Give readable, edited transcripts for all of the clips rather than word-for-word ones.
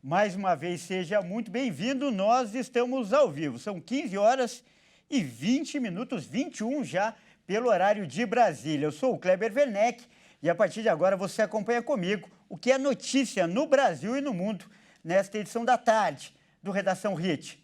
Mais uma vez, seja muito bem-vindo. Nós estamos ao vivo. São 15 horas e 20 minutos, 21 já, pelo horário de Brasília. Eu sou o Kleber Werneck e a partir de agora você acompanha comigo o que é notícia no Brasil e no mundo nesta edição da tarde do Redação HIT.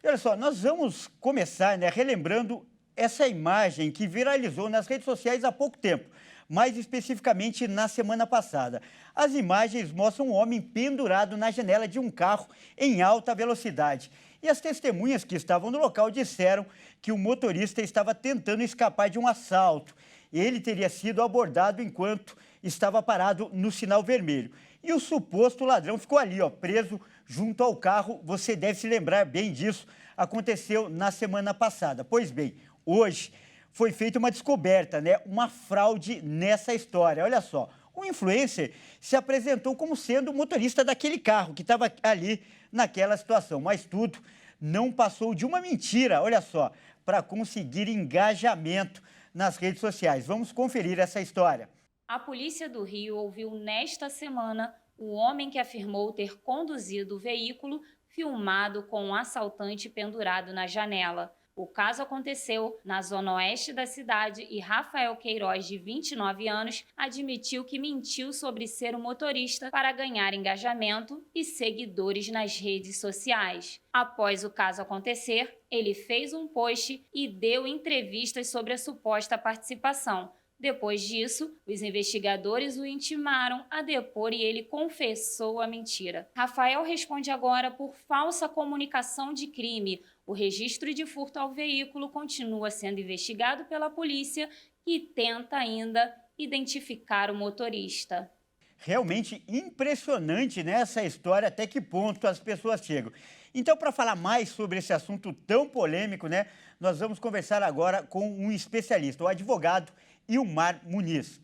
E olha só, nós vamos começar relembrando essa imagem que viralizou nas redes sociais há pouco tempo, mais especificamente na semana passada. As imagens mostram um homem pendurado na janela de um carro em alta velocidade. E as testemunhas que estavam no local disseram que o motorista estava tentando escapar de um assalto. Ele teria sido abordado enquanto estava parado no sinal vermelho. E o suposto ladrão ficou ali, preso junto ao carro. Você deve se lembrar bem disso. Aconteceu na semana passada. Pois bem, hoje foi feita uma descoberta, uma fraude nessa história. Olha só, o influencer se apresentou como sendo o motorista daquele carro que estava ali naquela situação, mas tudo não passou de uma mentira, olha só, para conseguir engajamento nas redes sociais. Vamos conferir essa história. A polícia do Rio ouviu nesta semana o homem que afirmou ter conduzido o veículo filmado com um assaltante pendurado na janela. O caso aconteceu na zona oeste da cidade e Rafael Queiroz, de 29 anos, admitiu que mentiu sobre ser o motorista para ganhar engajamento e seguidores nas redes sociais. Após o caso acontecer, ele fez um post e deu entrevistas sobre a suposta participação. Depois disso, os investigadores o intimaram a depor e ele confessou a mentira. Rafael responde agora por falsa comunicação de crime. O registro de furto ao veículo continua sendo investigado pela polícia, que tenta ainda identificar o motorista. Realmente impressionante, essa história, até que ponto as pessoas chegam. Então, para falar mais sobre esse assunto tão polêmico, nós vamos conversar agora com um especialista, o advogado Ilmar Muniz.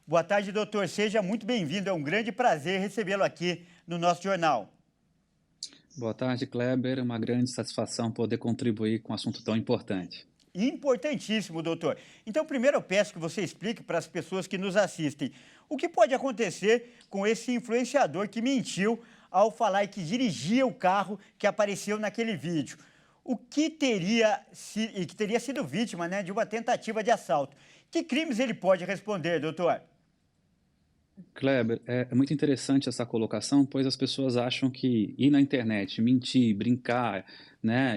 Boa tarde, doutor. Seja muito bem-vindo. É um grande prazer recebê-lo aqui no nosso jornal. Boa tarde, Kleber. Uma grande satisfação poder contribuir com um assunto tão importante. Importantíssimo, doutor. Então, primeiro eu peço que você explique para as pessoas que nos assistem o que pode acontecer com esse influenciador que mentiu ao falar que dirigia o carro que apareceu naquele vídeo. O que teria sido vítima de uma tentativa de assalto. Que crimes ele pode responder, doutor? Kleber, é muito interessante essa colocação, pois as pessoas acham que ir na internet, mentir, brincar,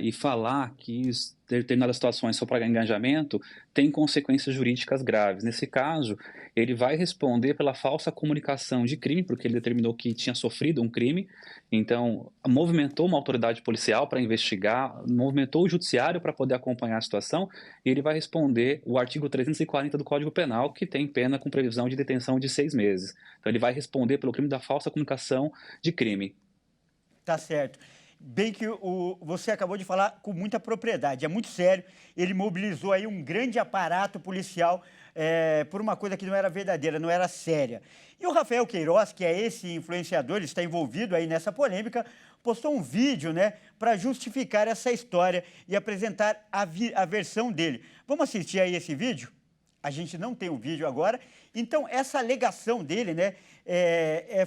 e falar que determinadas situações só para ganhar engajamento tem consequências jurídicas graves. Nesse caso, ele vai responder pela falsa comunicação de crime, porque ele determinou que tinha sofrido um crime, então movimentou uma autoridade policial para investigar, movimentou o judiciário para poder acompanhar a situação, e ele vai responder o artigo 340 do Código Penal, que tem pena com previsão de detenção de 6 meses. Então ele vai responder pelo crime da falsa comunicação de crime. Tá certo. Bem que você acabou de falar com muita propriedade, é muito sério. Ele mobilizou aí um grande aparato policial por uma coisa que não era verdadeira, não era séria. E o Rafael Queiroz, que é esse influenciador, ele está envolvido aí nessa polêmica, postou um vídeo, para justificar essa história e apresentar a versão dele. Vamos assistir aí esse vídeo? A gente não tem o vídeo agora. Então, essa alegação dele,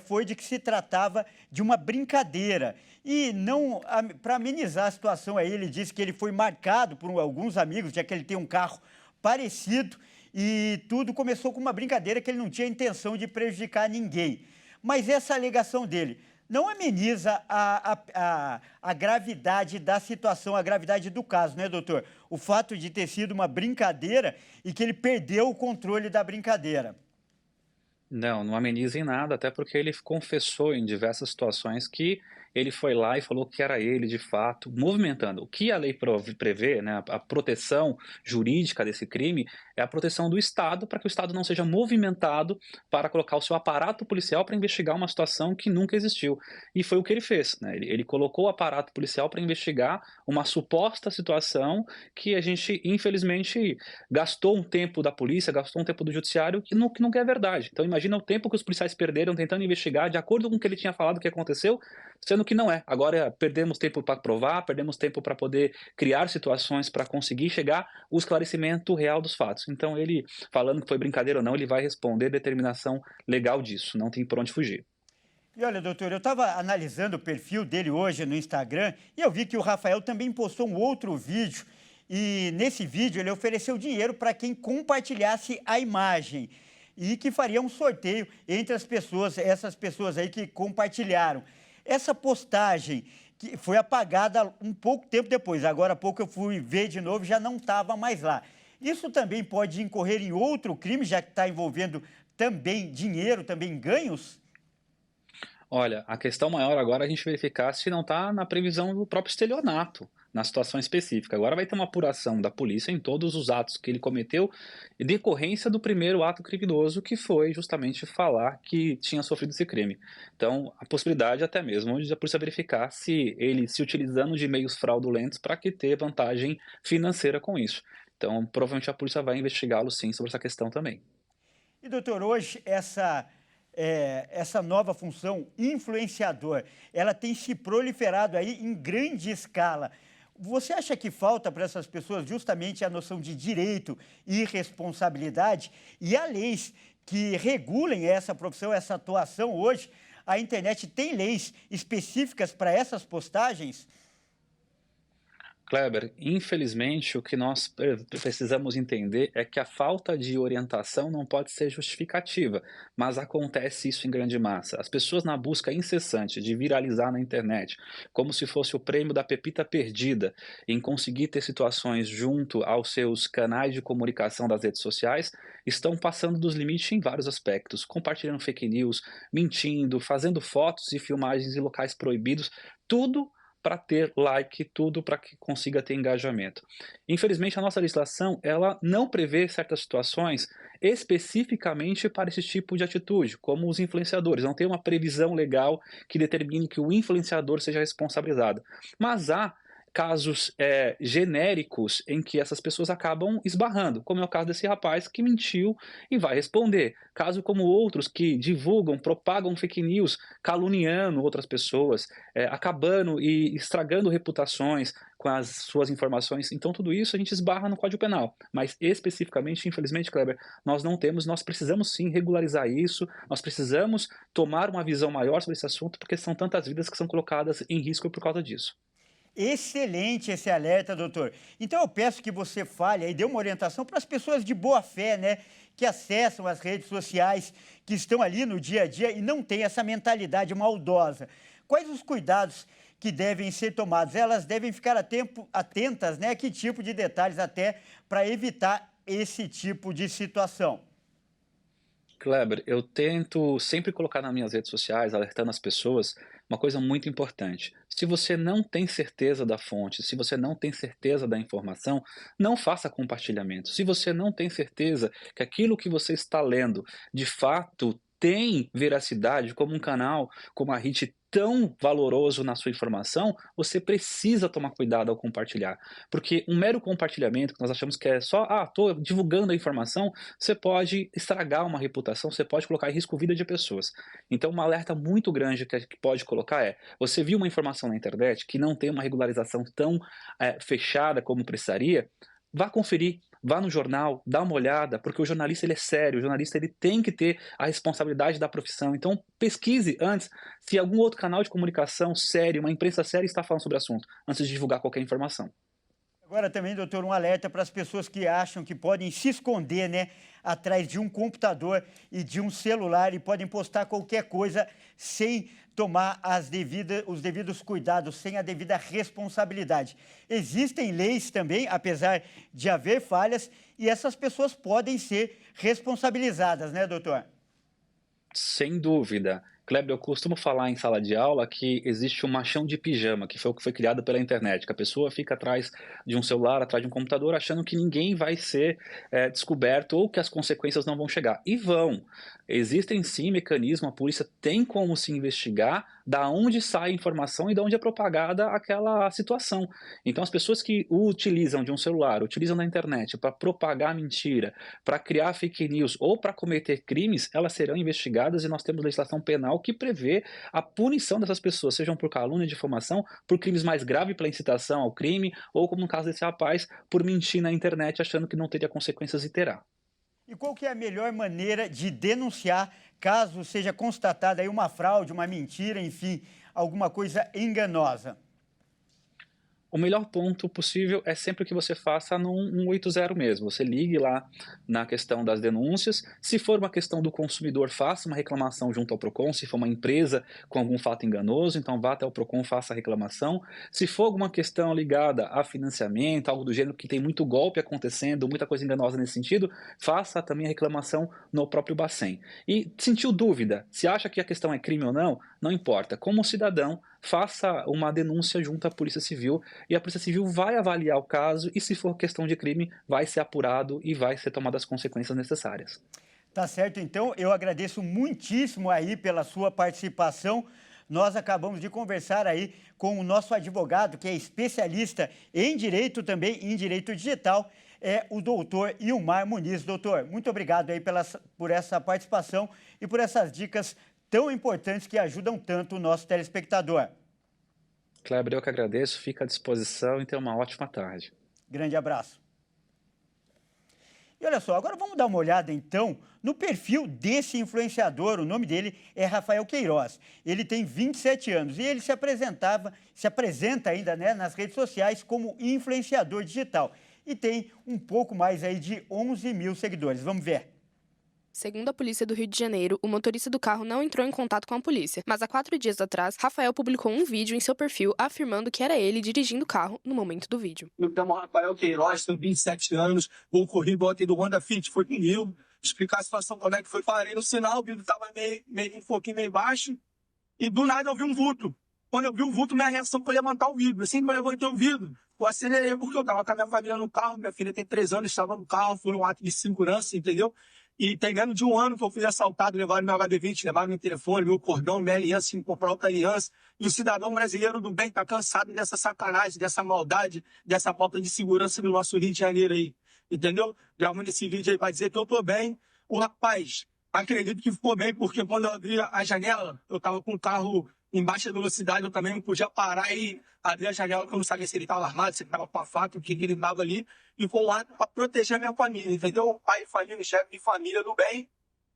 foi de que se tratava de uma brincadeira. E não, para amenizar a situação aí, ele disse que ele foi marcado por alguns amigos, já que ele tem um carro parecido, e tudo começou com uma brincadeira que ele não tinha intenção de prejudicar ninguém. Mas essa alegação dele não ameniza a gravidade da situação, a gravidade do caso, doutor? O fato de ter sido uma brincadeira e que ele perdeu o controle da brincadeira. Não ameniza em nada, até porque ele confessou em diversas situações que ele foi lá e falou que era ele, de fato, movimentando. O que a lei prevê, a proteção jurídica desse crime, é a proteção do Estado, para que o Estado não seja movimentado para colocar o seu aparato policial para investigar uma situação que nunca existiu. E foi o que ele fez, Ele colocou o aparato policial para investigar uma suposta situação que a gente, infelizmente, gastou um tempo da polícia, gastou um tempo do judiciário, que nunca é verdade. Então imagina o tempo que os policiais perderam tentando investigar de acordo com o que ele tinha falado que aconteceu, sendo que não é. Agora perdemos tempo para provar, perdemos tempo para poder criar situações para conseguir chegar ao esclarecimento real dos fatos. isso. Então ele, falando que foi brincadeira ou não, ele vai responder determinação legal disso, não tem por onde fugir. E olha, doutor, eu estava analisando o perfil dele hoje no Instagram e eu vi que o Rafael também postou um outro vídeo. E nesse vídeo ele ofereceu dinheiro para quem compartilhasse a imagem e que faria um sorteio entre as pessoas, essas pessoas aí que compartilharam. Essa postagem que foi apagada um pouco tempo depois, agora há pouco eu fui ver de novo e já não estava mais lá. Isso também pode incorrer em outro crime, já que está envolvendo também dinheiro, também ganhos? Olha, a questão maior agora é a gente verificar se não está na previsão do próprio estelionato, na situação específica. Agora vai ter uma apuração da polícia em todos os atos que ele cometeu, em decorrência do primeiro ato criminoso, que foi justamente falar que tinha sofrido esse crime. Então, a possibilidade até mesmo de a polícia verificar se ele se utilizando de meios fraudulentos para que ter vantagem financeira com isso. Então, provavelmente a polícia vai investigá-lo sim sobre essa questão também. E, doutor, hoje essa nova função influenciador, ela tem se proliferado aí em grande escala. Você acha que falta para essas pessoas justamente a noção de direito e responsabilidade? E há leis que regulem essa profissão, essa atuação hoje? A internet tem leis específicas para essas postagens? Kleber, infelizmente, o que nós precisamos entender é que a falta de orientação não pode ser justificativa, mas acontece isso em grande massa. As pessoas, na busca incessante de viralizar na internet, como se fosse o prêmio da pepita perdida, em conseguir ter situações junto aos seus canais de comunicação das redes sociais, estão passando dos limites em vários aspectos, compartilhando fake news, mentindo, fazendo fotos e filmagens em locais proibidos, tudo para ter like, tudo para que consiga ter engajamento. Infelizmente, a nossa legislação ela não prevê certas situações especificamente para esse tipo de atitude, como os influenciadores. Não tem uma previsão legal que determine que o influenciador seja responsabilizado. Mas há casos genéricos em que essas pessoas acabam esbarrando, como é o caso desse rapaz que mentiu e vai responder. Caso como outros que divulgam, propagam fake news, caluniando outras pessoas, acabando e estragando reputações com as suas informações. Então tudo isso a gente esbarra no Código Penal. Mas especificamente, infelizmente, Kleber, nós não temos, nós precisamos sim regularizar isso, nós precisamos tomar uma visão maior sobre esse assunto, porque são tantas vidas que são colocadas em risco por causa disso. Excelente esse alerta, doutor. Então eu peço que você fale e dê uma orientação para as pessoas de boa fé, né? Que acessam as redes sociais, que estão ali no dia a dia e não têm essa mentalidade maldosa. Quais os cuidados que devem ser tomados? Elas devem ficar atentas, né? Que tipo de detalhes até para evitar esse tipo de situação? Kleber, eu tento sempre colocar nas minhas redes sociais, alertando as pessoas, uma coisa muito importante. Se você não tem certeza da fonte, se você não tem certeza da informação, não faça compartilhamento. Se você não tem certeza que aquilo que você está lendo de fato tem veracidade, como um canal como a HIT tão valoroso na sua informação, você precisa tomar cuidado ao compartilhar. Porque um mero compartilhamento, que nós achamos que é só, estou divulgando a informação, você pode estragar uma reputação, você pode colocar em risco a vida de pessoas. Então, um alerta muito grande que pode colocar é, você viu uma informação na internet que não tem uma regularização tão fechada como precisaria, vá conferir, vá no jornal, dá uma olhada, porque o jornalista ele é sério, o jornalista ele tem que ter a responsabilidade da profissão. Então pesquise antes se algum outro canal de comunicação sério, uma imprensa séria está falando sobre o assunto, antes de divulgar qualquer informação. Agora também, doutor, um alerta para as pessoas que acham que podem se esconder, né, atrás de um computador e de um celular e podem postar qualquer coisa sem tomar os devidos cuidados, sem a devida responsabilidade. Existem leis também, apesar de haver falhas, e essas pessoas podem ser responsabilizadas, né, doutor? Sem dúvida. Kleber, eu costumo falar em sala de aula que existe um machão de pijama, que foi o que foi criado pela internet, que a pessoa fica atrás de um celular, atrás de um computador, achando que ninguém vai ser descoberto ou que as consequências não vão chegar. E vão. Existem sim mecanismos, a polícia tem como se investigar da onde sai a informação e da onde é propagada aquela situação. Então as pessoas que utilizam de um celular, utilizam da internet para propagar mentira, para criar fake news ou para cometer crimes, elas serão investigadas e nós temos legislação penal Penal que prevê a punição dessas pessoas, sejam por calúnia, difamação, por crimes mais graves pela incitação ao crime, ou como no caso desse rapaz, por mentir na internet achando que não teria consequências e terá. E qual que é a melhor maneira de denunciar caso seja constatada aí uma fraude, uma mentira, enfim, alguma coisa enganosa? O melhor ponto possível é sempre que você faça no 180 mesmo. Você ligue lá na questão das denúncias. Se for uma questão do consumidor, faça uma reclamação junto ao PROCON. Se for uma empresa com algum fato enganoso, então vá até o PROCON, faça a reclamação. Se for alguma questão ligada a financiamento, algo do gênero que tem muito golpe acontecendo, muita coisa enganosa nesse sentido, faça também a reclamação no próprio Bacen. E sentiu dúvida, se acha que a questão é crime ou não, não importa. Como cidadão, faça uma denúncia junto à Polícia Civil e a Polícia Civil vai avaliar o caso e, se for questão de crime, vai ser apurado e vai ser tomadas as consequências necessárias. Tá certo, então eu agradeço muitíssimo aí pela sua participação. Nós acabamos de conversar aí com o nosso advogado, que é especialista em direito também, em direito digital, é o doutor Ilmar Muniz. Doutor, muito obrigado aí por essa participação e por essas dicas tão importantes que ajudam tanto o nosso telespectador. Kleber, eu que agradeço, fico à disposição e tenha uma ótima tarde. Grande abraço. E olha só, agora vamos dar uma olhada então no perfil desse influenciador. O nome dele é Rafael Queiroz. Ele tem 27 anos e ele se apresenta ainda, né, nas redes sociais como influenciador digital. E tem um pouco mais aí de 11 mil seguidores. Vamos ver. Segundo a polícia do Rio de Janeiro, o motorista do carro não entrou em contato com a polícia, mas há 4 dias atrás, Rafael publicou um vídeo em seu perfil afirmando que era ele dirigindo o carro no momento do vídeo. Me chamo Rafael Queiroz, tenho 27 anos, vou correr, botei do Honda Fit, foi comigo, explicar a situação, como é que foi, parei no sinal, o vidro estava meio um pouquinho meio baixo, e do nada eu vi um vulto. Quando eu vi o vulto, minha reação foi levantar o vidro. Assim que eu levantei o vidro, eu acelerei porque eu estava com a minha família no carro, minha filha tem 3 anos, estava no carro, foi um ato de segurança, entendeu? E tem menos de um ano que eu fui assaltado, levaram meu HB20, levaram meu telefone, meu cordão, minha aliança, me comprar outra aliança. E o cidadão brasileiro do bem está cansado dessa sacanagem, dessa maldade, dessa falta de segurança no nosso Rio de Janeiro aí. Entendeu? Gravando esse vídeo aí para dizer que eu tô bem. O rapaz, acredito que ficou bem, porque quando eu abri a janela, eu estava com o carro em baixa velocidade, eu também não podia parar e abrir a janela, porque eu não sabia se ele estava armado, se ele estava com a faca, o que ele estava ali. E foi um ato para proteger a minha família, entendeu? Pai, família, chefe de família do bem.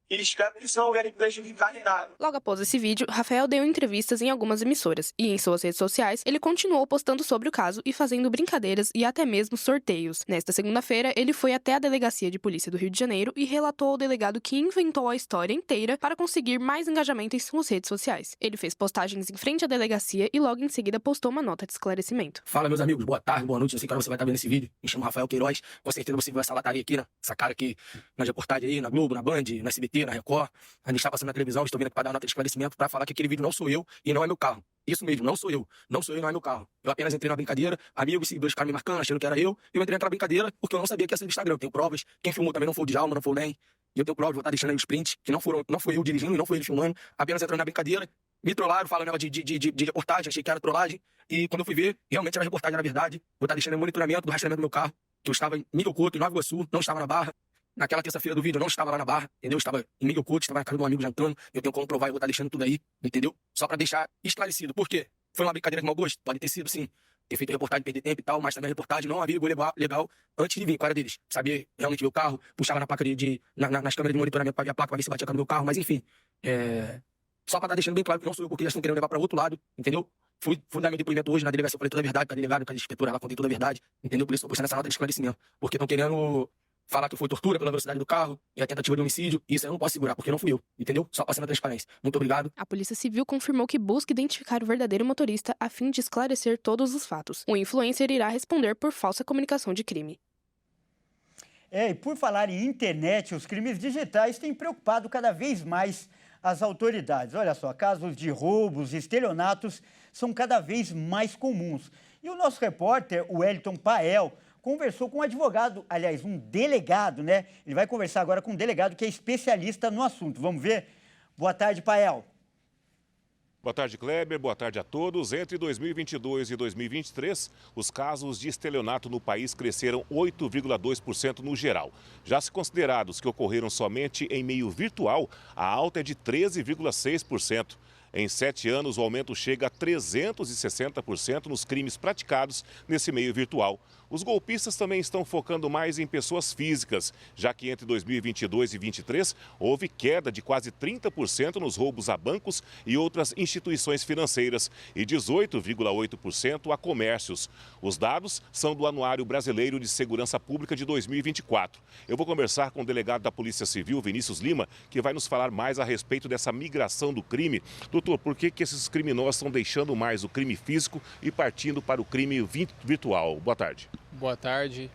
E escreve isso não querem prejudicar nem nada. Logo após esse vídeo, Rafael deu entrevistas em algumas emissoras e em suas redes sociais ele continuou postando sobre o caso e fazendo brincadeiras e até mesmo sorteios. Nesta segunda-feira, ele foi até a Delegacia de Polícia do Rio de Janeiro e relatou ao delegado que inventou a história inteira para conseguir mais engajamento em suas redes sociais. Ele fez postagens em frente à delegacia e logo em seguida postou uma nota de esclarecimento. Fala, meus amigos, boa tarde, boa noite. Eu sei que você vai estar vendo esse vídeo. Me chamo Rafael Queiroz. Com certeza você viu essa lataria aqui, né? Essa cara aqui na reportagem aí, na Globo, na Band, na SBT, na Record. A gente está passando na televisão, estou vindo aqui para dar uma nota de esclarecimento para falar que aquele vídeo não sou eu e não é meu carro. Isso mesmo, não sou eu. Não sou eu e não é meu carro. Eu apenas entrei na brincadeira, amigos, seguidores ficaram me marcando, achando que era eu. Eu entrei na brincadeira porque eu não sabia que ia ser do Instagram. Eu tenho provas. Quem filmou também não foi o Djalma, não foi o Nem. E eu tenho provas, vou estar deixando aí os prints, que não foi eu dirigindo e não foi ele filmando. Apenas entrando na brincadeira. Me trollaram, falando negócio de reportagem, achei que era trollagem. E quando eu fui ver, realmente era reportagem, era verdade. Vou estar deixando o monitoramento do rastreamento do meu carro, que eu estava em Miguel Couto, em Nova Iguaçu, não estava na Barra. Naquela terça-feira do vídeo eu não estava lá na Barra, entendeu? Eu estava em Miguel Couto, estava na casa de um amigo jantando. Eu tenho como provar e vou estar deixando tudo aí, entendeu? Só pra deixar esclarecido. Por quê? Foi uma brincadeira de mau gosto? Pode ter sido, sim. Ter feito reportagem, perder tempo e tal, mas também a reportagem não havia legal antes de vir. Qual era deles? Sabia realmente ver o carro, puxava na placa nas câmeras de monitoramento pra ver a placa, pra ver se batia a câmera do meu carro, mas enfim. Só pra estar deixando bem claro que não sou eu, porque eles estão querendo levar pra outro lado, entendeu? Fui dar meu depoimento hoje na delegacia, falei toda a verdade, com a delegada, com a inspetora, ela contei toda a verdade, entendeu? Por isso estou postando essa nota de esclarecimento. Porque estão querendo falar que foi tortura pela velocidade do carro e a tentativa de homicídio, e isso eu não posso segurar, porque não fui eu, entendeu? Só passando a transparência. Muito obrigado. A Polícia Civil confirmou que busca identificar o verdadeiro motorista a fim de esclarecer todos os fatos. O influencer irá responder por falsa comunicação de crime. E por falar em internet, os crimes digitais têm preocupado cada vez mais as autoridades. Olha só, casos de roubos e estelionatos são cada vez mais comuns. E o nosso repórter, o Wellington Pael, conversou com um advogado, aliás, um delegado, né? Ele vai conversar agora com um delegado que é especialista no assunto. Vamos ver? Boa tarde, Pael. Boa tarde, Kleber. Boa tarde a todos. Entre 2022 e 2023, os casos de estelionato no país cresceram 8,2% no geral. Já se considerados que ocorreram somente em meio virtual, a alta é de 13,6%. Em 7 anos, o aumento chega a 360% nos crimes praticados nesse meio virtual. Os golpistas também estão focando mais em pessoas físicas, já que entre 2022 e 2023 houve queda de quase 30% nos roubos a bancos e outras instituições financeiras e 18,8% a comércios. Os dados são do Anuário Brasileiro de Segurança Pública de 2024. Eu vou conversar com o delegado da Polícia Civil, Vinícius Lima, que vai nos falar mais a respeito dessa migração do crime. Doutor, por que esses criminosos estão deixando mais o crime físico e partindo para o crime virtual? Boa tarde. Boa tarde.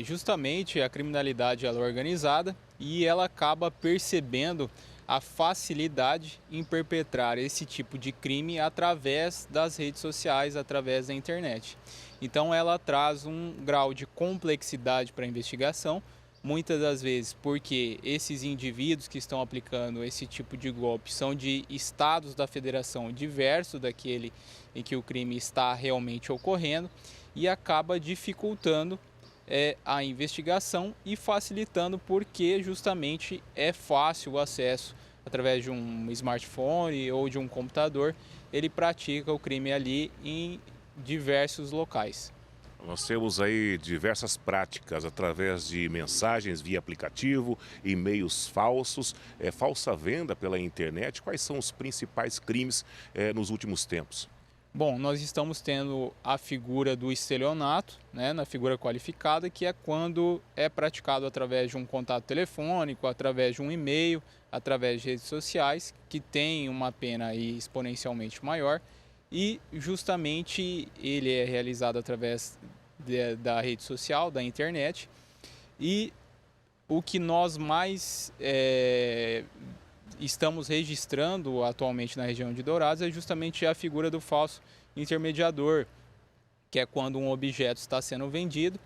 Justamente a criminalidade ela é organizada e ela acaba percebendo a facilidade em perpetrar esse tipo de crime através das redes sociais, através da internet. Então ela traz um grau de complexidade para a investigação, muitas das vezes porque esses indivíduos que estão aplicando esse tipo de golpe são de estados da federação diverso daquele em que o crime está realmente ocorrendo e acaba dificultando a investigação e facilitando porque justamente é fácil o acesso através de um smartphone ou de um computador, ele pratica o crime ali em diversos locais. Nós temos aí diversas práticas através de mensagens via aplicativo, e-mails falsos, falsa venda pela internet. Quais são os principais crimes nos últimos tempos? Bom, nós estamos tendo a figura do estelionato, na figura qualificada, que é quando é praticado através de um contato telefônico, através de um e-mail, através de redes sociais, que tem uma pena aí exponencialmente maior. E justamente ele é realizado através da rede social, da internet. E o que nós mais estamos registrando atualmente na região de Dourados é justamente a figura do falso intermediador, que é quando um objeto está sendo vendido,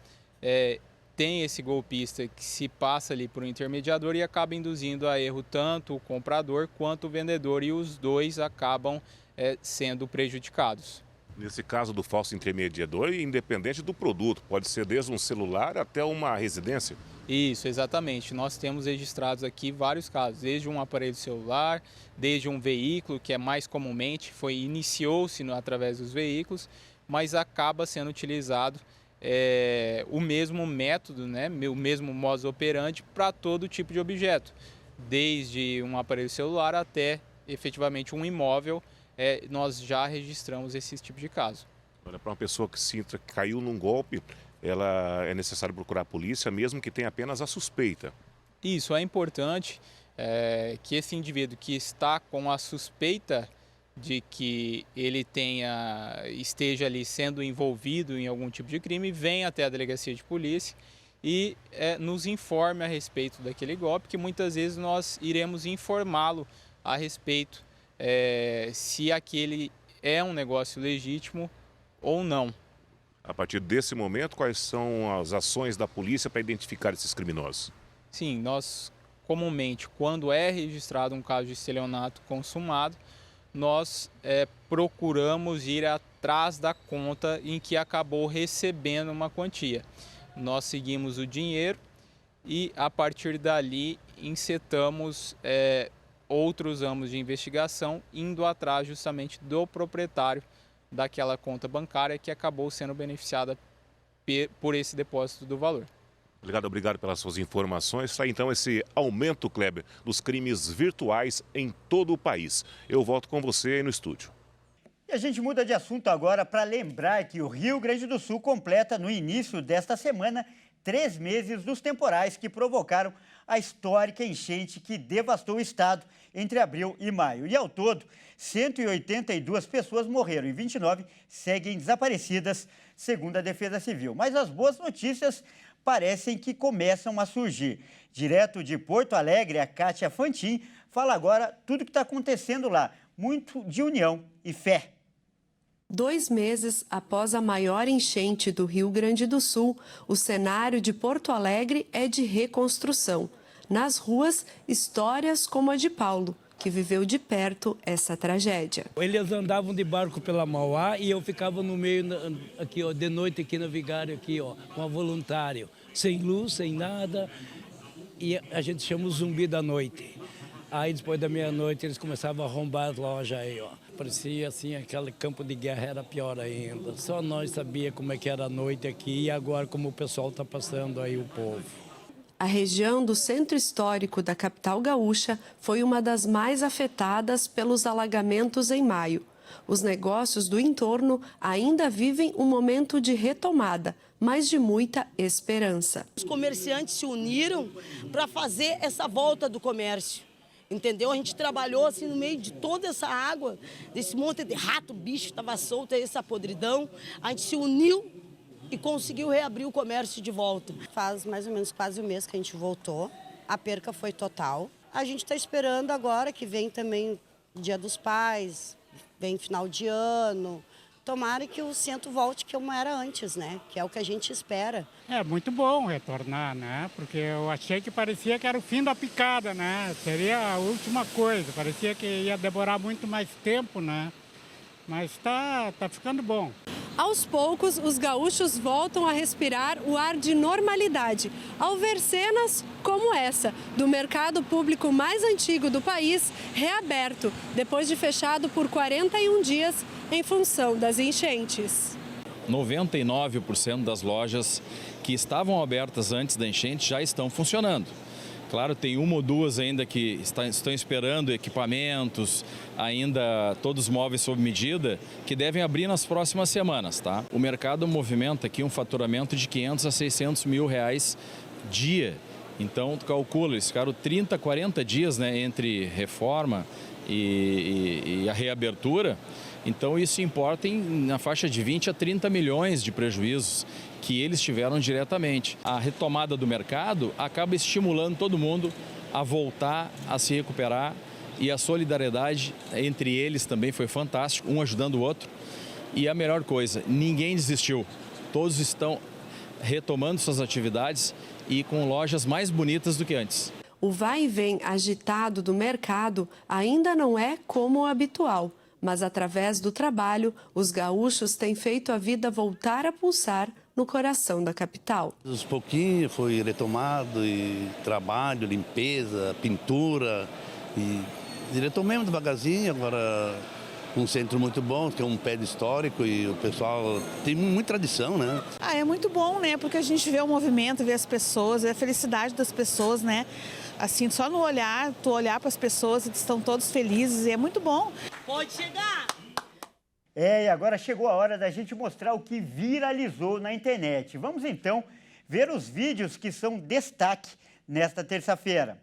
tem esse golpista que se passa ali por um intermediador e acaba induzindo a erro tanto o comprador quanto o vendedor, e os dois acabam sendo prejudicados. Nesse caso do falso intermediador, independente do produto, pode ser desde um celular até uma residência? Isso, exatamente. Nós temos registrados aqui vários casos, desde um aparelho celular, desde um veículo, que é mais comumente, iniciou-se através dos veículos, mas acaba sendo utilizado o mesmo método, o mesmo modus operandi para todo tipo de objeto, desde um aparelho celular até efetivamente um imóvel. Nós já registramos esse tipo de caso. Olha, para uma pessoa que sinta que caiu num golpe, é necessário procurar a polícia, mesmo que tenha apenas a suspeita. Isso, é importante que esse indivíduo que está com a suspeita de que ele esteja ali sendo envolvido em algum tipo de crime, venha até a delegacia de polícia e nos informe a respeito daquele golpe, que muitas vezes nós iremos informá-lo a respeito se aquele é um negócio legítimo ou não. A partir desse momento, quais são as ações da polícia para identificar esses criminosos? Sim, nós comumente, quando é registrado um caso de estelionato consumado, nós procuramos ir atrás da conta em que acabou recebendo uma quantia. Nós seguimos o dinheiro e, a partir dali, incitamos outros ramos de investigação, indo atrás justamente do proprietário daquela conta bancária que acabou sendo beneficiada por esse depósito do valor. Obrigado pelas suas informações. Está então esse aumento, Kleber, dos crimes virtuais em todo o país. Eu volto com você aí no estúdio. E a gente muda de assunto agora para lembrar que o Rio Grande do Sul completa no início desta semana 3 meses dos temporais que provocaram a histórica enchente que devastou o estado entre abril e maio. E ao todo, 182 pessoas morreram e 29 seguem desaparecidas, segundo a Defesa Civil. Mas as boas notícias parecem que começam a surgir. Direto de Porto Alegre, a Kátia Fantin fala agora tudo o que está acontecendo lá. Muito de união e fé. 2 meses após a maior enchente do Rio Grande do Sul, o cenário de Porto Alegre é de reconstrução. nas ruas histórias como a de Paulo, que viveu de perto essa tragédia. Eles andavam de barco pela Mauá e eu ficava no meio, aqui, ó, de noite aqui na Vigário, aqui, ó, com a voluntário, sem luz, sem nada, e a gente chama o zumbi da noite. Aí depois da meia-noite eles começavam a arrombar as lojas aí, ó. Parecia assim, aquele campo de guerra era pior ainda. Só nós sabia como é que era a noite aqui e agora como o pessoal está passando aí, o povo. A região do centro histórico da capital gaúcha foi uma das mais afetadas pelos alagamentos em maio. Os negócios do entorno ainda vivem um momento de retomada, mas de muita esperança. Os comerciantes se uniram para fazer essa volta do comércio. Entendeu? A gente trabalhou assim no meio de toda essa água, desse monte de rato, bicho que estava solto, essa podridão. A gente se uniu e conseguiu reabrir o comércio de volta. Faz mais ou menos quase um mês que a gente voltou. A perca foi total. A gente está esperando agora que vem também Dia dos Pais, vem final de ano. Tomara que o centro volte como era antes, né? Que é o que a gente espera. É muito bom retornar, né? Porque eu achei que parecia que era o fim da picada, né? Seria a última coisa. Parecia que ia demorar muito mais tempo, né? Mas tá ficando bom. Aos poucos, os gaúchos voltam a respirar o ar de normalidade, ao ver cenas como essa, do mercado público mais antigo do país, reaberto, depois de fechado por 41 dias em função das enchentes. 99% das lojas que estavam abertas antes da enchente já estão funcionando. Claro, tem uma ou duas ainda que estão esperando equipamentos, ainda todos móveis sob medida, que devem abrir nas próximas semanas, tá? O mercado movimenta aqui um faturamento de 500 a 600 mil reais dia. Então, tu calcula, eles ficaram 30, 40 dias, né, entre reforma e a reabertura. Então, isso importa na faixa de 20 a 30 milhões de prejuízos que eles tiveram diretamente. A retomada do mercado acaba estimulando todo mundo a voltar a se recuperar e a solidariedade entre eles também foi fantástico, um ajudando o outro. E a melhor coisa, ninguém desistiu. Todos estão retomando suas atividades e com lojas mais bonitas do que antes. O vai e vem agitado do mercado ainda não é como o habitual, mas através do trabalho, os gaúchos têm feito a vida voltar a pulsar no coração da capital. Aos pouquinhos foi retomado e trabalho, limpeza, pintura e retomamos devagarzinho. Agora um centro muito bom, tem um prédio histórico e o pessoal tem muita tradição, né? É muito bom, né? Porque a gente vê o movimento, vê as pessoas, vê a felicidade das pessoas, né? Assim, só no olhar, tu olhar para as pessoas, eles estão todos felizes e é muito bom. Pode chegar! E agora chegou a hora da gente mostrar o que viralizou na internet. Vamos então ver os vídeos que são destaque nesta terça-feira.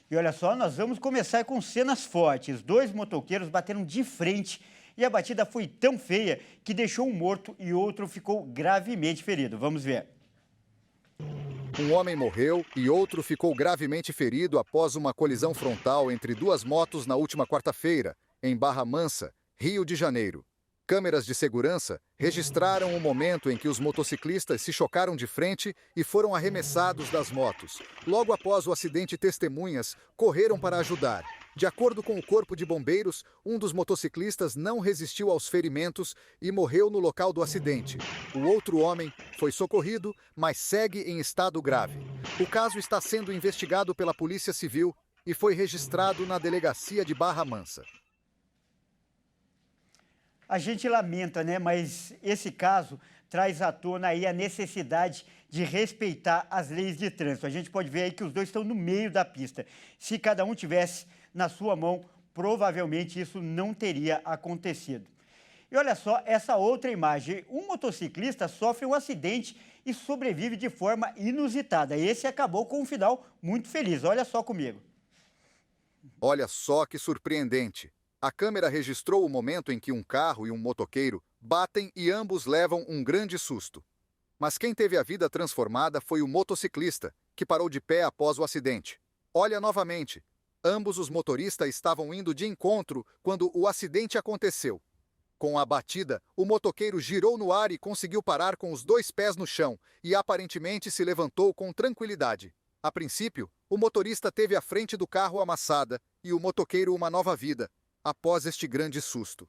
E olha só, nós vamos começar com cenas fortes. 2 motoqueiros bateram de frente e a batida foi tão feia que deixou um morto e outro ficou gravemente ferido. Vamos ver. Um homem morreu e outro ficou gravemente ferido após uma colisão frontal entre 2 motos na última quarta-feira, em Barra Mansa, Rio de Janeiro. Câmeras de segurança registraram o momento em que os motociclistas se chocaram de frente e foram arremessados das motos. Logo após o acidente, testemunhas correram para ajudar. De acordo com o Corpo de Bombeiros, um dos motociclistas não resistiu aos ferimentos e morreu no local do acidente. O outro homem foi socorrido, mas segue em estado grave. O caso está sendo investigado pela Polícia Civil e foi registrado na delegacia de Barra Mansa. A gente lamenta, né? Mas esse caso traz à tona aí a necessidade de respeitar as leis de trânsito. A gente pode ver aí que os dois estão no meio da pista. Se cada um tivesse na sua mão, provavelmente isso não teria acontecido. E olha só essa outra imagem. Um motociclista sofre um acidente e sobrevive de forma inusitada. Esse acabou com um final muito feliz. Olha só comigo. Olha só que surpreendente. A câmera registrou o momento em que um carro e um motoqueiro batem e ambos levam um grande susto. Mas quem teve a vida transformada foi o motociclista, que parou de pé após o acidente. Olha novamente. Ambos os motoristas estavam indo de encontro quando o acidente aconteceu. Com a batida, o motoqueiro girou no ar e conseguiu parar com os 2 pés no chão e aparentemente se levantou com tranquilidade. A princípio, o motorista teve a frente do carro amassada e o motoqueiro uma nova vida, após este grande susto.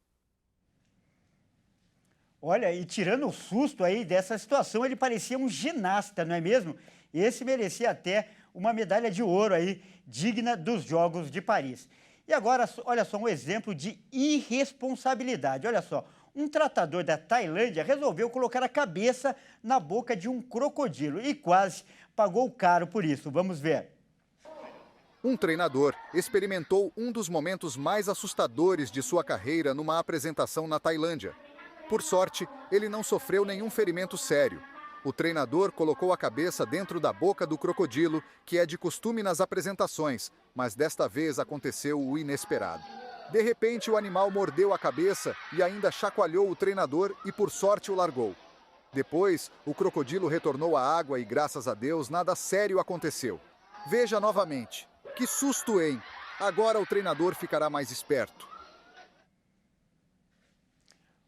Olha, e tirando o susto aí dessa situação, ele parecia um ginasta, não é mesmo? Esse merecia até uma medalha de ouro aí, digna dos Jogos de Paris. E agora, olha só, um exemplo de irresponsabilidade. Olha só, um tratador da Tailândia resolveu colocar a cabeça na boca de um crocodilo e quase pagou caro por isso. Vamos ver. Um treinador experimentou um dos momentos mais assustadores de sua carreira numa apresentação na Tailândia. Por sorte, ele não sofreu nenhum ferimento sério. O treinador colocou a cabeça dentro da boca do crocodilo, que é de costume nas apresentações, mas desta vez aconteceu o inesperado. De repente, o animal mordeu a cabeça e ainda chacoalhou o treinador e, por sorte, o largou. Depois, o crocodilo retornou à água e, graças a Deus, nada sério aconteceu. Veja novamente. Que susto, hein? Agora o treinador ficará mais esperto.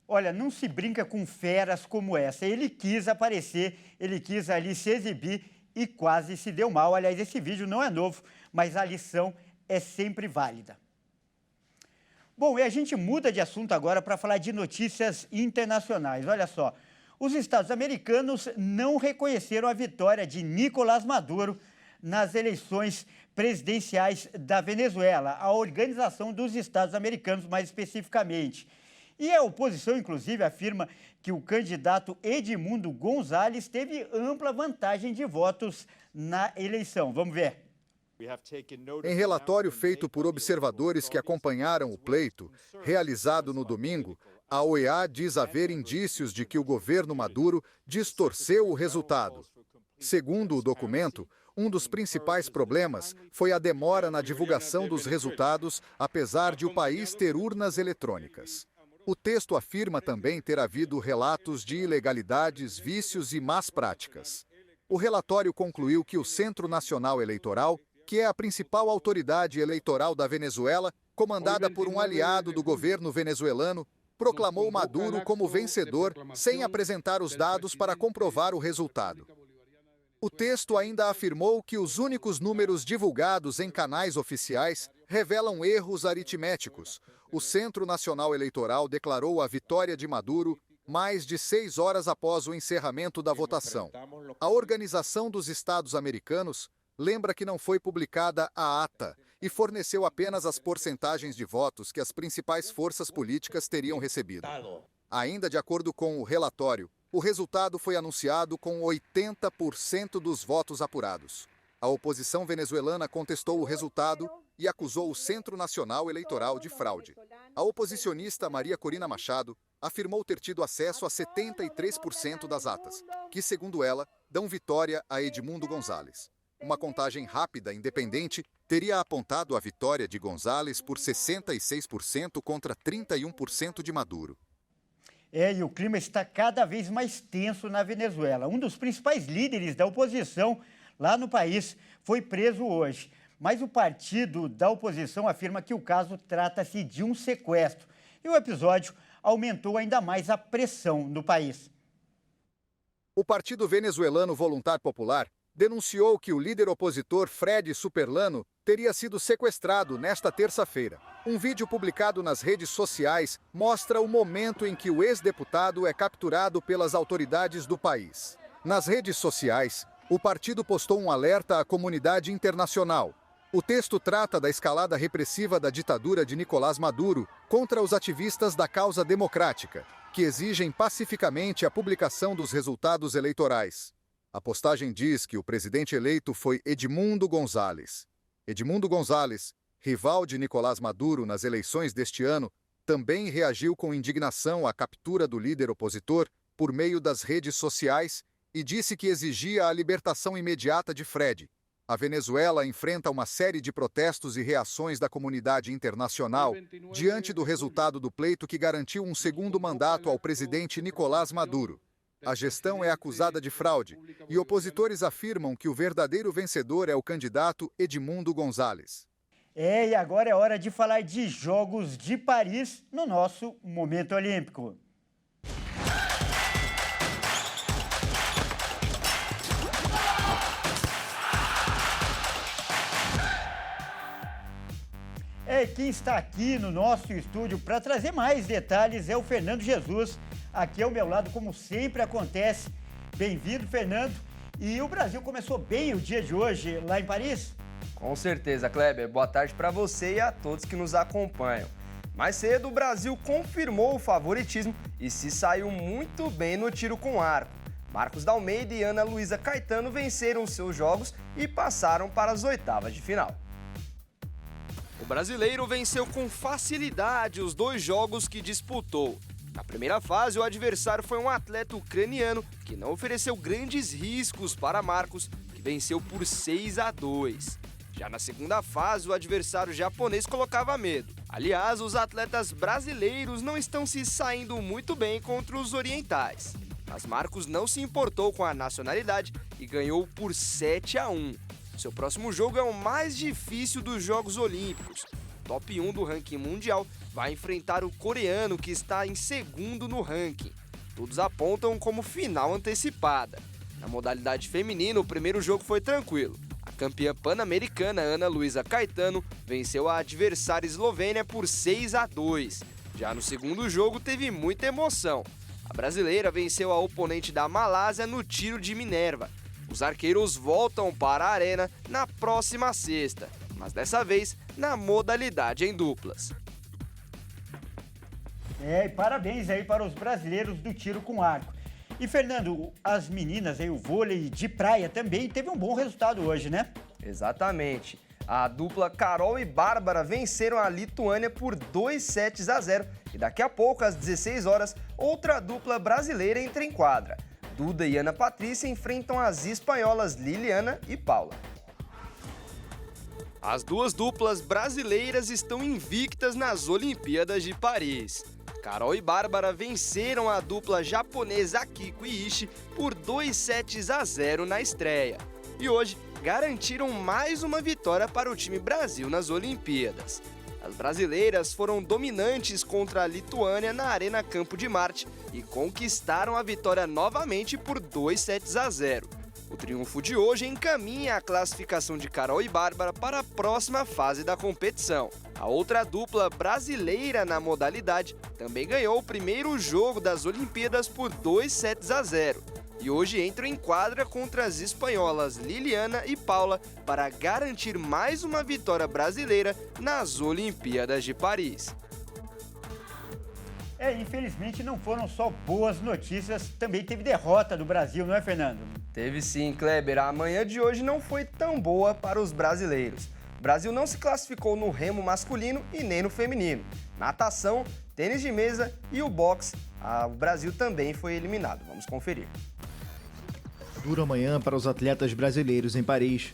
Olha, não se brinca com feras como essa. Ele quis aparecer, ele quis ali se exibir e quase se deu mal. Aliás, esse vídeo não é novo, mas a lição é sempre válida. Bom, e a gente muda de assunto agora para falar de notícias internacionais. Olha só, os Estados americanos não reconheceram a vitória de Nicolás Maduro nas eleições presidenciais da Venezuela, a Organização dos Estados Americanos, mais especificamente. E a oposição, inclusive, afirma que o candidato Edmundo González teve ampla vantagem de votos na eleição. Vamos ver. Em relatório feito por observadores que acompanharam o pleito, realizado no domingo, a OEA diz haver indícios de que o governo Maduro distorceu o resultado. Segundo o documento, um dos principais problemas foi a demora na divulgação dos resultados, apesar de o país ter urnas eletrônicas. O texto afirma também ter havido relatos de ilegalidades, vícios e más práticas. O relatório concluiu que o Centro Nacional Eleitoral, que é a principal autoridade eleitoral da Venezuela, comandada por um aliado do governo venezuelano, proclamou Maduro como vencedor sem apresentar os dados para comprovar o resultado. O texto ainda afirmou que os únicos números divulgados em canais oficiais revelam erros aritméticos. O Centro Nacional Eleitoral declarou a vitória de Maduro mais de 6 horas após o encerramento da votação. A Organização dos Estados Americanos lembra que não foi publicada a ata e forneceu apenas as porcentagens de votos que as principais forças políticas teriam recebido. Ainda de acordo com o relatório, o resultado foi anunciado com 80% dos votos apurados. A oposição venezuelana contestou o resultado e acusou o Centro Nacional Eleitoral de fraude. A oposicionista Maria Corina Machado afirmou ter tido acesso a 73% das atas, que, segundo ela, dão vitória a Edmundo González. Uma contagem rápida, independente, teria apontado a vitória de González por 66% contra 31% de Maduro. E o clima está cada vez mais tenso na Venezuela. Um dos principais líderes da oposição lá no país foi preso hoje. Mas o partido da oposição afirma que o caso trata-se de um sequestro. E o episódio aumentou ainda mais a pressão no país. O Partido Venezuelano Voluntário Popular denunciou que o líder opositor Fred Superlano teria sido sequestrado nesta terça-feira. Um vídeo publicado nas redes sociais mostra o momento em que o ex-deputado é capturado pelas autoridades do país. Nas redes sociais, o partido postou um alerta à comunidade internacional. O texto trata da escalada repressiva da ditadura de Nicolás Maduro contra os ativistas da causa democrática, que exigem pacificamente a publicação dos resultados eleitorais. A postagem diz que o presidente eleito foi Edmundo González. Edmundo González, rival de Nicolás Maduro nas eleições deste ano, também reagiu com indignação à captura do líder opositor por meio das redes sociais e disse que exigia a libertação imediata de Fred. A Venezuela enfrenta uma série de protestos e reações da comunidade internacional diante do resultado do pleito que garantiu um segundo mandato ao presidente Nicolás Maduro. A gestão é acusada de fraude e opositores afirmam que o verdadeiro vencedor é o candidato Edmundo González. E agora é hora de falar de Jogos de Paris no nosso Momento Olímpico. Quem está aqui no nosso estúdio para trazer mais detalhes é o Fernando Jesus, aqui ao meu lado, como sempre acontece. Bem-vindo, Fernando. E o Brasil começou bem o dia de hoje lá em Paris? Com certeza, Kleber. Boa tarde para você e a todos que nos acompanham. Mais cedo, o Brasil confirmou o favoritismo e se saiu muito bem no tiro com arco. Marcos D'Almeida e Ana Luísa Caetano venceram seus jogos e passaram para as oitavas de final. O brasileiro venceu com facilidade os 2 jogos que disputou. Na primeira fase, o adversário foi um atleta ucraniano que não ofereceu grandes riscos para Marcos, que venceu por 6-2. Já na segunda fase, o adversário japonês colocava medo. Aliás, os atletas brasileiros não estão se saindo muito bem contra os orientais. Mas Marcos não se importou com a nacionalidade e ganhou por 7-1. Seu próximo jogo é o mais difícil dos Jogos Olímpicos. O top 1 do ranking mundial vai enfrentar o coreano, que está em segundo no ranking. Todos apontam como final antecipada. Na modalidade feminina, o primeiro jogo foi tranquilo. A campeã pan-americana Ana Luísa Caetano venceu a adversária eslovênia por 6-2. Já no segundo jogo teve muita emoção. A brasileira venceu a oponente da Malásia no tiro de Minerva. Os arqueiros voltam para a arena na próxima sexta, mas dessa vez na modalidade em duplas. E parabéns aí para os brasileiros do tiro com arco. E, Fernando, as meninas aí, o vôlei de praia também teve um bom resultado hoje, né? Exatamente. A dupla Carol e Bárbara venceram a Lituânia por 2-0 e daqui a pouco, às 16 horas, outra dupla brasileira entra em quadra. Duda e Ana Patrícia enfrentam as espanholas Liliana e Paula. As duas duplas brasileiras estão invictas nas Olimpíadas de Paris. Carol e Bárbara venceram a dupla japonesa Akiko e Ishii por 2-0 na estreia. E hoje garantiram mais uma vitória para o time Brasil nas Olimpíadas. As brasileiras foram dominantes contra a Lituânia na Arena Campo de Marte e conquistaram a vitória novamente por 2-0. O triunfo de hoje encaminha a classificação de Carol e Bárbara para a próxima fase da competição. A outra dupla brasileira na modalidade também ganhou o primeiro jogo das Olimpíadas por 2-0. E hoje entram em quadra contra as espanholas Liliana e Paula para garantir mais uma vitória brasileira nas Olimpíadas de Paris. Infelizmente não foram só boas notícias, também teve derrota do Brasil, não é, Fernando? Teve sim, Kleber. A manhã de hoje não foi tão boa para os brasileiros. O Brasil não se classificou no remo masculino e nem no feminino. Natação, tênis de mesa e o boxe, o Brasil também foi eliminado. Vamos conferir. Dura manhã para os atletas brasileiros em Paris.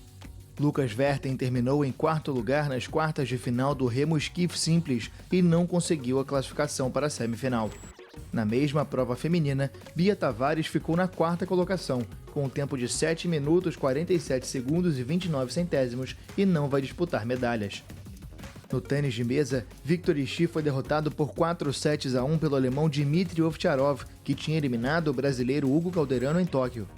Lucas Vertem terminou em 4º lugar nas quartas de final do remo esquife simples e não conseguiu a classificação para a semifinal. Na mesma prova feminina, Bia Tavares ficou na 4ª colocação, com um tempo de 7 minutos 47 segundos e 29 centésimos e não vai disputar medalhas. No tênis de mesa, Victor Ishii foi derrotado por 4-1 pelo alemão Dmitry Ovtcharov, que tinha eliminado o brasileiro Hugo Calderano em Tóquio.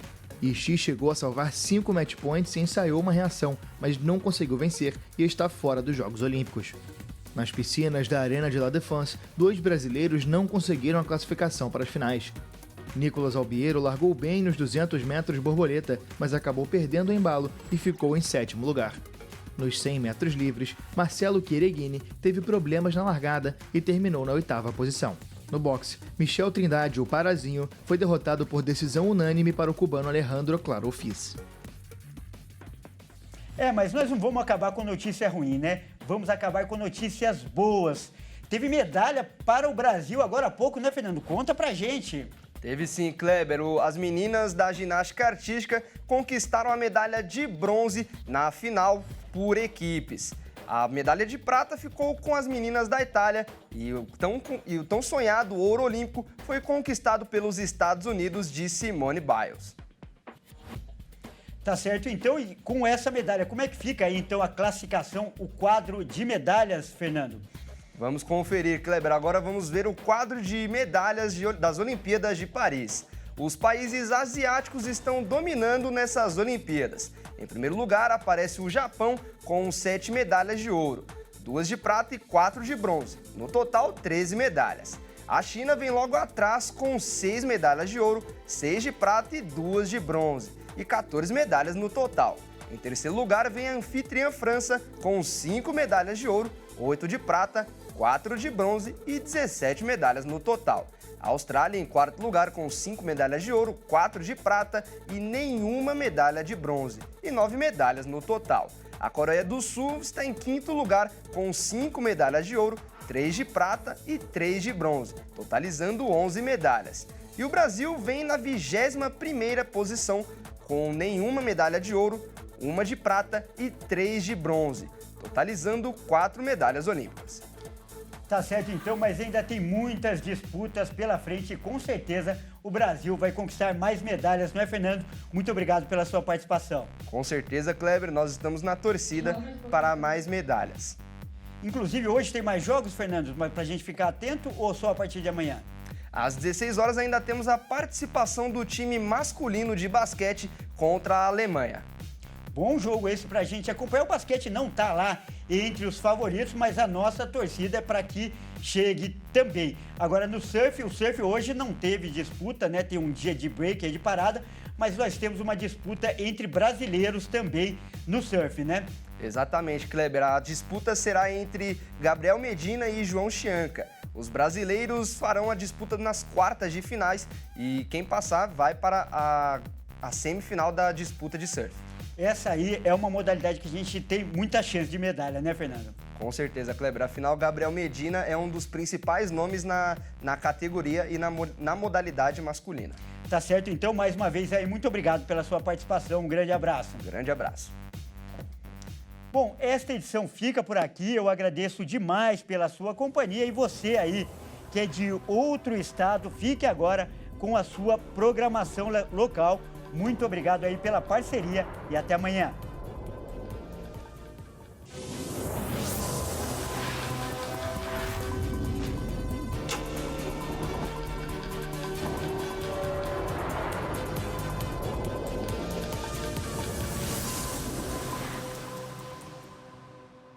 Ishii chegou a salvar 5 match points e ensaiou uma reação, mas não conseguiu vencer e está fora dos Jogos Olímpicos. Nas piscinas da Arena de La Défense, 2 brasileiros não conseguiram a classificação para as finais. Nicolas Albiero largou bem nos 200 metros borboleta, mas acabou perdendo o embalo e ficou em 7º lugar. Nos 100 metros livres, Marcelo Chiereghini teve problemas na largada e terminou na 8ª posição. No boxe, Michel Trindade, o Parazinho, foi derrotado por decisão unânime para o cubano Alejandro Claro Fis. Mas nós não vamos acabar com notícia ruim, né? Vamos acabar com notícias boas. Teve medalha para o Brasil agora há pouco, né, Fernando? Conta pra gente. Teve sim, Kleber. As meninas da ginástica artística conquistaram a medalha de bronze na final por equipes. A medalha de prata ficou com as meninas da Itália e o tão sonhado ouro olímpico foi conquistado pelos Estados Unidos de Simone Biles. Tá certo, então, e com essa medalha, como é que fica aí, então, a classificação, o quadro de medalhas, Fernando? Vamos conferir, Kleber. Agora vamos ver o quadro de medalhas das Olimpíadas de Paris. Os países asiáticos estão dominando nessas Olimpíadas. Em primeiro lugar, aparece o Japão com 7 medalhas de ouro. 2 de prata e 4 de bronze. No total, 13 medalhas. A China vem logo atrás com 6 medalhas de ouro, 6 de prata e 2 de bronze, e 14 medalhas no total. Em terceiro lugar vem a anfitriã França com 5 medalhas de ouro, 8 de prata, 4 de bronze e 17 medalhas no total. A Austrália em quarto lugar com 5 medalhas de ouro, 4 de prata e nenhuma medalha de bronze, e 9 medalhas no total. A Coreia do Sul está em quinto lugar com 5 medalhas de ouro, 3 de prata e 3 de bronze, totalizando 11 medalhas. E o Brasil vem na 21ª posição com nenhuma medalha de ouro, 1 de prata e 3 de bronze, totalizando 4 medalhas olímpicas. Tá certo então, mas ainda tem muitas disputas pela frente e com certeza o Brasil vai conquistar mais medalhas, não é, Fernando? Muito obrigado pela sua participação. Com certeza, Kleber, nós estamos na torcida para mais medalhas. Inclusive, hoje tem mais jogos, Fernando, para a gente ficar atento ou só a partir de amanhã? Às 16 horas ainda temos a participação do time masculino de basquete contra a Alemanha. Bom jogo esse para a gente acompanhar. O basquete não está lá entre os favoritos, mas a nossa torcida é para que chegue também. Agora no surf, o surf hoje não teve disputa, né? Tem um dia de break aí de parada, mas nós temos uma disputa entre brasileiros também no surf, né? Exatamente, Kleber. A disputa será entre Gabriel Medina e João Chianca. Os brasileiros farão a disputa nas quartas de finais e quem passar vai para a semifinal da disputa de surf. Essa aí é uma modalidade que a gente tem muita chance de medalha, né, Fernando? Com certeza, Kleber. Afinal, Gabriel Medina é um dos principais nomes na categoria e na modalidade masculina. Tá certo, então, mais uma vez aí, muito obrigado pela sua participação. Um grande abraço. Um grande abraço. Bom, esta edição fica por aqui. Eu agradeço demais pela sua companhia e você aí, que é de outro estado, fique agora com a sua programação local. Muito obrigado aí pela parceria e até amanhã.